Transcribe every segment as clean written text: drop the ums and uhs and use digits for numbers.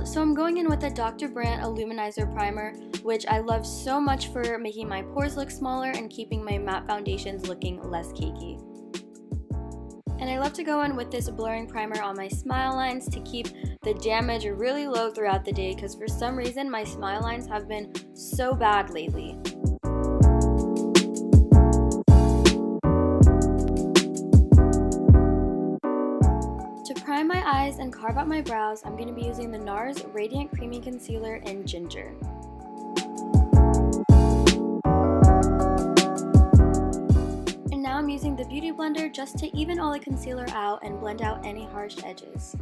So I'm going in with the Dr. Brandt Illuminizer Primer, which I love so much for making my pores look smaller and keeping my matte foundations looking less cakey. And I love to go in with this blurring primer on my smile lines to keep the damage really low throughout the day, because for some reason my smile lines have been so bad lately. To prime my eyes and carve out my brows, I'm going to be using the NARS Radiant Creamy Concealer in Ginger. And now I'm using the Beauty Blender just to even all the concealer out and blend out any harsh edges.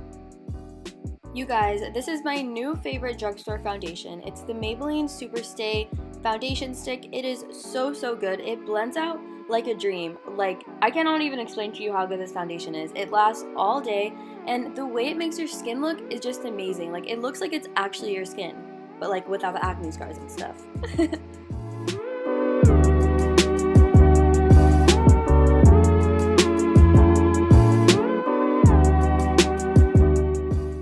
You guys, this is my new favorite drugstore foundation. It's the Maybelline Superstay Foundation Stick. It is so good. It blends out like a dream. Like, I cannot even explain to you how good this foundation is. It lasts all day, and the way it makes your skin look is just amazing. Like, it looks like it's actually your skin, but like without the acne scars and stuff.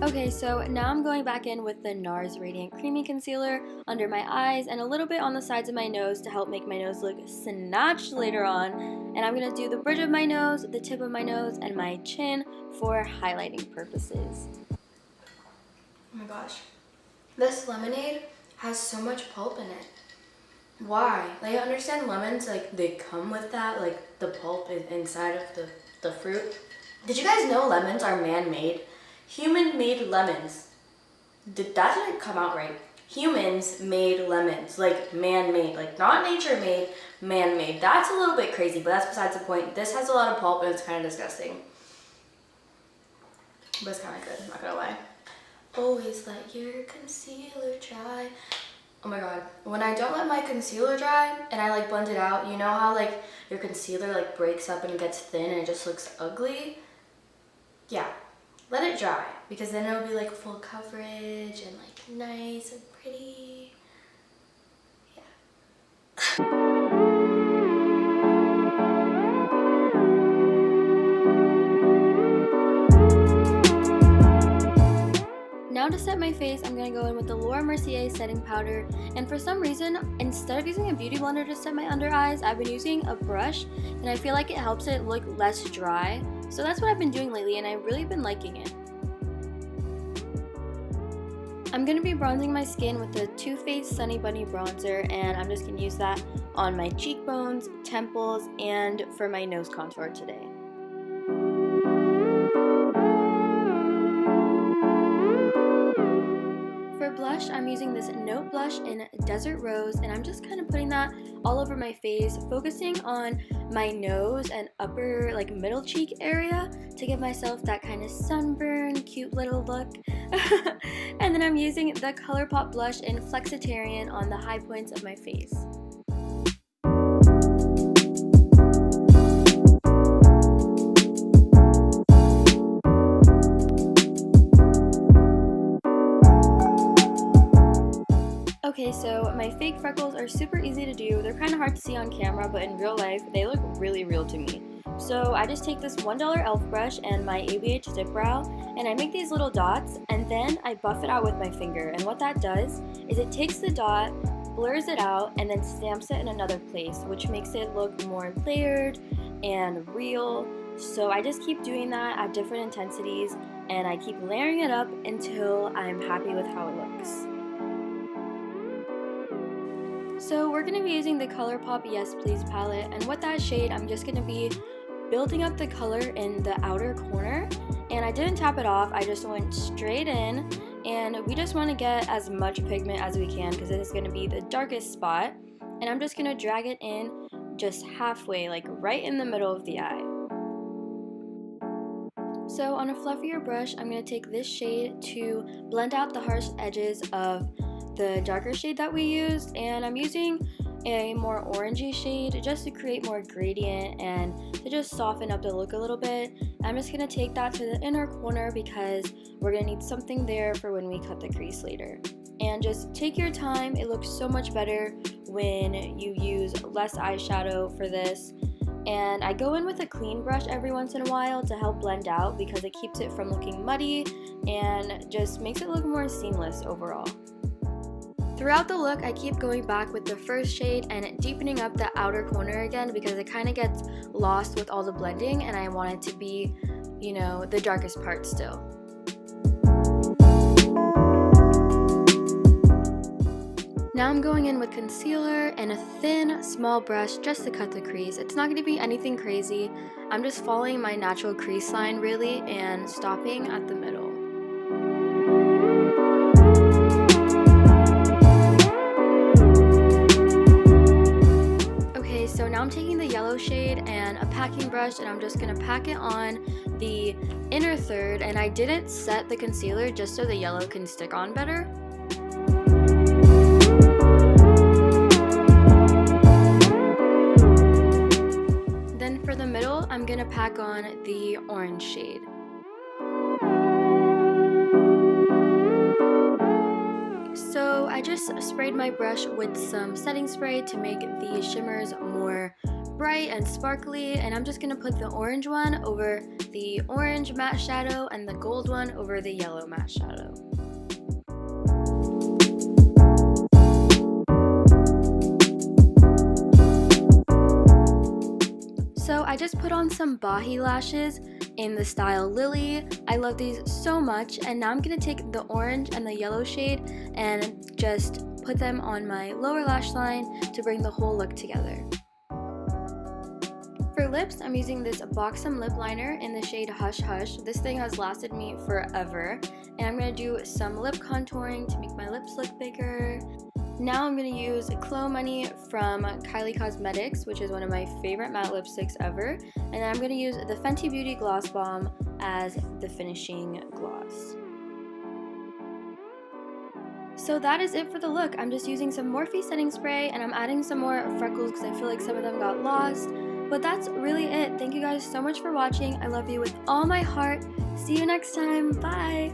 Okay, so now I'm going back in with the NARS Radiant Creamy Concealer under my eyes and a little bit on the sides of my nose to help make my nose look snatched later on. And I'm going to do the bridge of my nose, the tip of my nose, and my chin for highlighting purposes. Oh my gosh. This lemonade has so much pulp in it. Why? Like, I understand lemons, like, they come with that, like, the pulp is inside of the fruit. Did you guys know lemons are man-made? Human-made lemons. That didn't come out right. Humans made lemons, like man-made, like not nature-made, man-made. That's a little bit crazy, but that's besides the point. This has a lot of pulp and it's kind of disgusting. But it's kind of good, I'm not gonna lie. Always let your concealer dry. Oh my god, when I don't let my concealer dry and I like blend it out, you know how like your concealer like breaks up and gets thin and it just looks ugly? Yeah. Let it dry, because then it'll be like full coverage and like nice and pretty. Yeah. Now to set my face, I'm going to go in with the Mercier setting powder, and for some reason, instead of using a beauty blender to set my under eyes, I've been using a brush, and I feel like it helps it look less dry. So that's what I've been doing lately, and I've really been liking it. I'm going to be bronzing my skin with the Too Faced Sunny Bunny bronzer, and I'm just going to use that on my cheekbones, temples, and for my nose contour today. For blush, I'm using this Note blush in Desert Rose, and I'm just kind of putting that all over my face, focusing on my nose and upper, like middle cheek area to give myself that kind of sunburn, cute little look. And then I'm using the Colourpop blush in Flexitarian on the high points of my face. Okay, so my fake freckles are super easy to do. They're kind of hard to see on camera, but in real life, they look really real to me. So I just take this $1 e.l.f. brush and my ABH Dip Brow, and I make these little dots, and then I buff it out with my finger. And what that does is it takes the dot, blurs it out, and then stamps it in another place, which makes it look more layered and real. So I just keep doing that at different intensities, and I keep layering it up until I'm happy with how it looks. So we're going to be using the Colourpop Yes Please palette, and with that shade I'm just going to be building up the color in the outer corner, and I didn't tap it off, I just went straight in, and we just want to get as much pigment as we can because it is going to be the darkest spot, and I'm just going to drag it in just halfway, like right in the middle of the eye. So on a fluffier brush, I'm going to take this shade to blend out the harsh edges of the darker shade that we used, and I'm using a more orangey shade just to create more gradient and to just soften up the look a little bit. I'm just going to take that to the inner corner because we're going to need something there for when we cut the crease later. And just take your time, it looks so much better when you use less eyeshadow for this. And I go in with a clean brush every once in a while to help blend out because it keeps it from looking muddy and just makes it look more seamless overall. Throughout the look, I keep going back with the first shade and deepening up the outer corner again because it kind of gets lost with all the blending and I want it to be, you know, the darkest part still. Now I'm going in with concealer and a thin, small brush just to cut the crease. It's not going to be anything crazy. I'm just following my natural crease line really and stopping at the middle. Okay, so now I'm taking the yellow shade and a packing brush and I'm just going to pack it on the inner third, and I didn't set the concealer just so the yellow can stick on better. For the middle, I'm going to pack on the orange shade. So I just sprayed my brush with some setting spray to make the shimmers more bright and sparkly, and I'm just going to put the orange one over the orange matte shadow and the gold one over the yellow matte shadow. So I just put on some Bahi lashes in the style Lily. I love these so much, and now I'm going to take the orange and the yellow shade and just put them on my lower lash line to bring the whole look together. For lips, I'm using this Buxom lip liner in the shade Hush Hush. This thing has lasted me forever, and I'm going to do some lip contouring to make my lips look bigger. Now I'm going to use khlo Money from Kylie Cosmetics, which is one of my favorite matte lipsticks ever. And then I'm going to use the Fenty Beauty Gloss Bomb as the finishing gloss. So that is it for the look. I'm just using some Morphe setting spray and I'm adding some more freckles because I feel like some of them got lost. But that's really it. Thank you guys so much for watching. I love you with all my heart. See you next time. Bye!